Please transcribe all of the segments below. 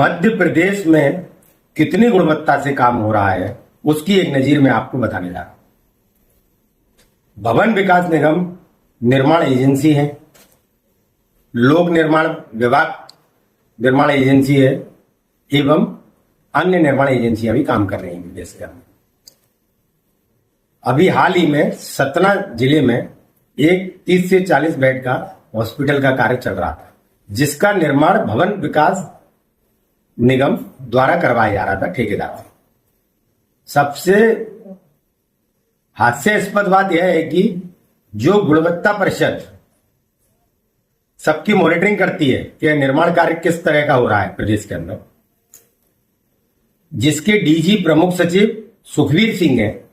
मध्य प्रदेश में कितनी गुणवत्ता से काम हो रहा है उसकी एक नजीर मैं आपको बताने जा रहा हूं। भवन विकास निगम निर्माण एजेंसी है, लोक निर्माण विभाग निर्माण एजेंसी है एवं अन्य निर्माण एजेंसियां भी काम कर रही हैं प्रदेश के अंदर। अभी हाल ही में सतना जिले में एक 30 से 40 बेड का हॉस्पिटल का कार्य चल रहा था, जिसका निर्माण भवन विकास निगम द्वारा करवाया जा रहा था ठेकेदार से। सबसे हास्यास्पद बात यह है कि जो गुणवत्ता परिषद सबकी मॉनिटरिंग करती है कि निर्माण कार्य किस तरह का हो रहा है प्रदेश के अंदर, जिसके डीजी प्रमुख सचिव सुखवीर सिंह है,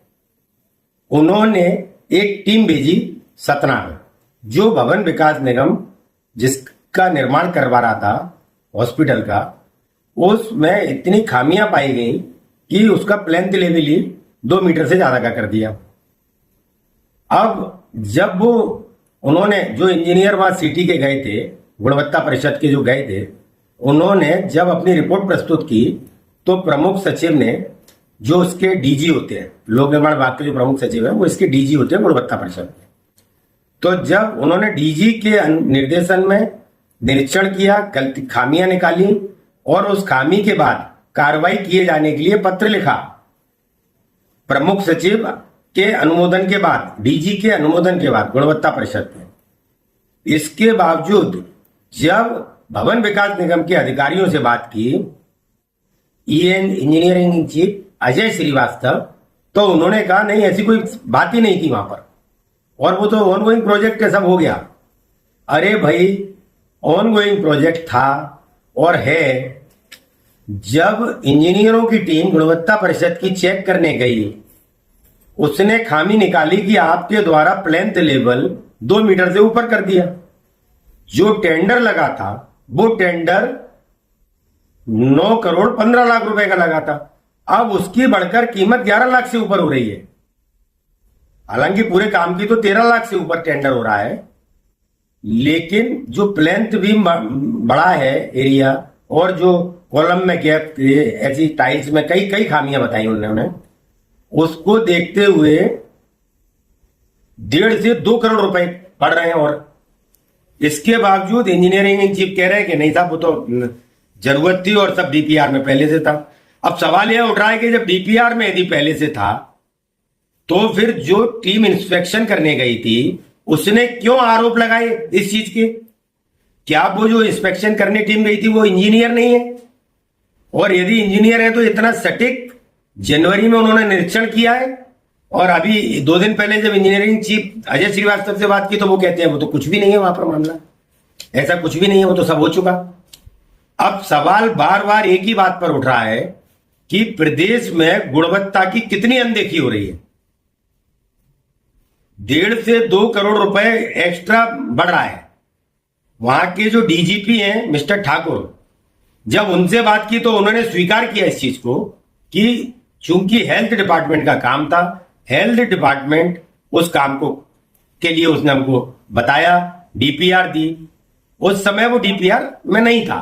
उन्होंने एक टीम भेजी सतना में, जो भवन विकास निगम जिसका निर्माण करवा रहा था हॉस्पिटल का, उसमें इतनी खामियां पाई गई कि उसका प्लेंथ लेवल ही 2 मीटर से ज्यादा का कर दिया। अब जब वो उन्होंने जो इंजीनियर वहां सिटी के गए थे, गुणवत्ता परिषद के जो गए थे, उन्होंने जब अपनी रिपोर्ट प्रस्तुत की तो प्रमुख सचिव ने, जो इसके डीजी होते हैं, लोक निर्माण विभाग के जो प्रमुख सचिव है वो इसके डीजी होते हैं गुणवत्ता परिषद के, तो जब उन्होंने डीजी के निर्देशन में निरीक्षण किया, गलती खामियां निकाली और उस खामी के बाद कार्रवाई किए जाने के लिए पत्र लिखा, प्रमुख सचिव के अनुमोदन के बाद, डीजी के अनुमोदन के बाद गुणवत्ता परिषद ने, इसके बावजूद जब भवन विकास निगम के अधिकारियों से बात की, engineering in chief Ajay Shrivastava, तो उन्होंने कहा नहीं, ऐसी कोई बात ही नहीं थी वहां पर, और वो तो ऑनगोइंग प्रोजेक्ट सब हो गया। अरे भाई, ऑनगोइंग प्रोजेक्ट था और है। जब इंजीनियरों की टीम गुणवत्ता परिषद की चेक करने गई, उसने खामी निकाली कि आपके द्वारा प्लेंथ लेवल 2 मीटर से ऊपर कर दिया। जो टेंडर लगा था वो टेंडर 9 करोड़ 15 लाख रुपए का लगा था, अब उसकी बढ़कर कीमत 11 लाख से ऊपर हो रही है। हालांकि पूरे काम की तो 13 लाख से ऊपर टेंडर हो रहा है, लेकिन जो प्लेंथ भी बड़ा है एरिया, और जो कॉलम में गैप, ऐसी टाइल्स में कई कई खामियां बताई उन्होंने, उसको देखते हुए 1.5 से 2 करोड़ रुपए पड़ रहे हैं। और इसके बावजूद इंजीनियरिंग इन चीफ कह रहे हैं कि नहीं साहब, वो तो जरूरत थी और सब डीपीआर में पहले से था। अब सवाल यह उठ रहा है कि जब डीपीआर में यदि पहले से था, तो फिर जो टीम इंस्पेक्शन करने गई थी उसने क्यों आरोप लगाए इस चीज के? क्या वो जो इंस्पेक्शन करने टीम गई थी वो इंजीनियर नहीं है? और यदि इंजीनियर है तो इतना सटीक जनवरी में उन्होंने निरीक्षण किया है, और अभी 2 दिन पहले जब इंजीनियरिंग चीफ अजय श्रीवास्तव से बात की तो वो कहते हैं वो तो कुछ भी नहीं है वहां पर मामला, ऐसा कुछ भी नहीं है, वो तो सब हो चुका। अब सवाल बार बार एक ही बात पर उठ रहा है कि प्रदेश में गुणवत्ता की कितनी अनदेखी हो रही है। 1.5 से 2 करोड़ रुपए एक्स्ट्रा बढ़ रहा है। वहां के जो डीजीपी हैं मिस्टर ठाकुर, जब उनसे बात की तो उन्होंने स्वीकार किया इस चीज को कि चूंकि हेल्थ डिपार्टमेंट का काम था, हेल्थ डिपार्टमेंट उस काम को के लिए उसने हमको बताया, डीपीआर दी। उस समय वो डीपीआर में नहीं था।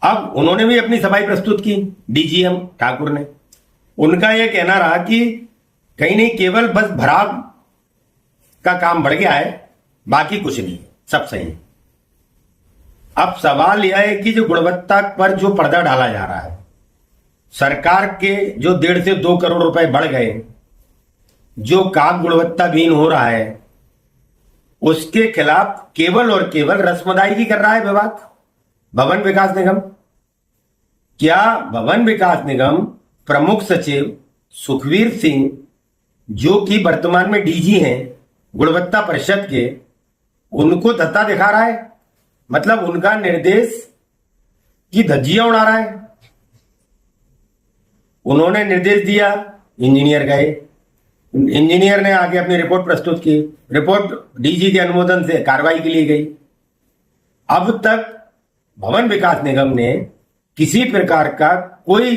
अब उन्होंने भी अपनी सफाई प्रस्तुत की, डीजीएम ठाकुर ने। उनका यह कहना रहा कि कहीं नहीं, केवल बस भराव का काम बढ़ गया है, बाकी कुछ नहीं, सब सही है। अब सवाल यह है कि जो गुणवत्ता पर जो पर्दा डाला जा रहा है, सरकार के जो 1.5 से 2 करोड़ रुपए बढ़ गए, जो काम गुणवत्ताहीन हो रहा है, उसके खिलाफ केवल और केवल रस्मदायगी कर रहा है विभाग, भवन विकास निगम। क्या भवन विकास निगम प्रमुख सचिव सुखवीर सिंह, जो कि वर्तमान में डीजी हैं गुणवत्ता परिषद के, उनको धत्ता दिखा रहा है? मतलब उनका निर्देश की धज्जियां उड़ा रहा है। उन्होंने निर्देश दिया, इंजीनियर गए, इंजीनियर ने आगे अपनी रिपोर्ट प्रस्तुत की, रिपोर्ट डीजी के अनुमोदन से कार्रवाई के लिए गई। अब तक भवन विकास निगम ने किसी प्रकार का कोई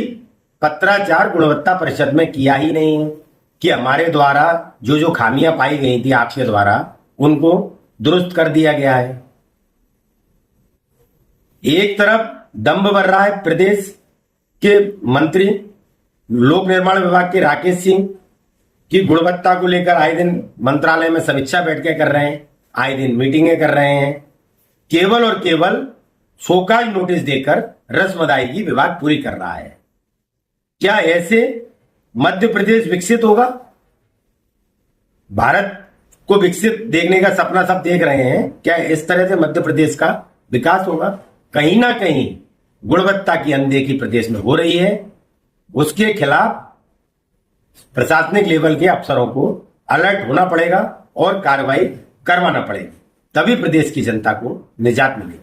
पत्राचार गुणवत्ता परिषद में किया ही नहीं है कि हमारे द्वारा जो जो खामियां पाई गई थी आपके द्वारा उनको दुरुस्त कर दिया गया है। एक तरफ दम्भ भर रहा है प्रदेश के मंत्री लोक निर्माण विभाग के राकेश सिंह की गुणवत्ता को लेकर आए दिन मंत्रालय में समीक्षा बैठकें कर रहे हैं, आए दिन मीटिंगें कर रहे हैं, केवल और केवल शोकाज नोटिस देकर रस्म अदायगी विभाग पूरी कर रहा है। क्या ऐसे मध्य प्रदेश विकसित होगा? भारत को विकसित देखने का सपना सब देख रहे हैं, क्या इस तरह से मध्य प्रदेश का विकास होगा? कहीं ना कहीं गुणवत्ता की अनदेखी प्रदेश में हो रही है। उसके खिलाफ प्रशासनिक लेवल के अफसरों को अलर्ट होना पड़ेगा और कार्रवाई करवाना पड़ेगी, तभी प्रदेश की जनता को निजात मिलेगी।